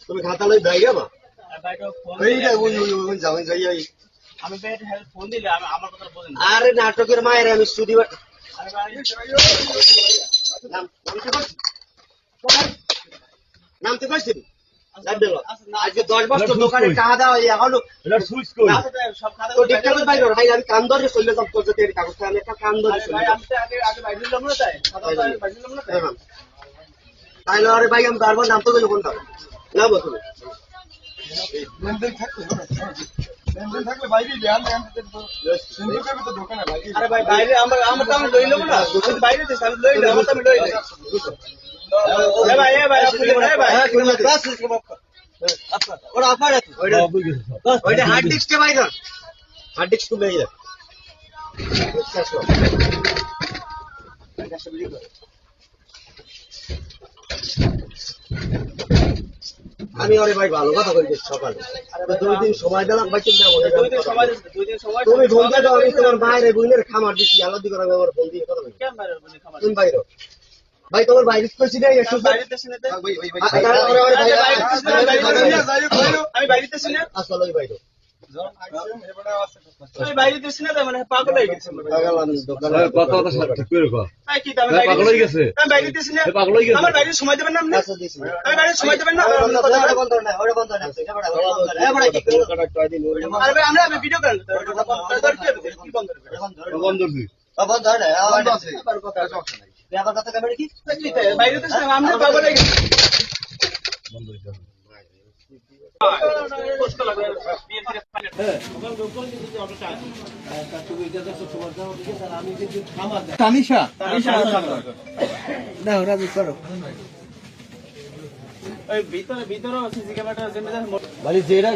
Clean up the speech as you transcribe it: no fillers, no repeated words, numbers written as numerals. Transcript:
তুমি খাতা লই ভাই যাবা আরে নাটকের মায়ের আমি স্টুডিও নামতে পারছি আজকে 10 বছর দোকানে টাকা দেওয়া আমি কান ধরে চলে যাব তোর যদি কাগজটা আমি একটা কান ধরে তাইলে আরে ভাই আমি বারবার নাম তো কোনটা না বলতো থাকলে বাইরে দোকানে আরে ভাই বাইরে আমরা তো আমি লই নেব না যদি বাইরে আমি লই নেব আমরা তো আমি লই নেব হার্ড ডিস্ক হার্ড ডিস্ক আমি আরে ভাই ভালো কথা বলছি সকালে 2 দিন সময় দিলাম ভাই চিন্তা করে তুমি ফোন দাও আমি তোমার বাইরে বুইনের খামার দিছি আলাদা করে আমার ফোন দিয়ে কথা বলি কেন বাইরে বুইনের খামার তুমি বাইরে ভাই তোমার বাইরে কইছি না একটু বাইরে দেশ না আমি বাইরে দেশ না আসলে ওই বাইরে আমি বাইরে দেশ না মানে পাগল হয়ে গেছে পাগল আমি দোকানে কথা কথা ঠিক করে কও এই কি দাম পাগল হয়ে গেছে আমি বাইরে দেশ না পাগল হয়ে গেছে আমার বাইরে সময় দেবেন না আপনি আমি বাইরে সময় দেবেন না ওটা বন্ধ না ওটা বন্ধ না এ বড় কি আরে ভাই আমরা ভিডিও করেন কি বন্ধ বন্ধ দিই বন্ধ না বন্ধ আছে কথা সমস্যা নাই ব্যাপার কথা কেমন কি বাইরে দেশ না আমরা পাগল হয়ে গেছে বন্ধ হয়ে যাবে তানিশা না ওরা করো ভিতরে সিসি ক্যামেরা যেটা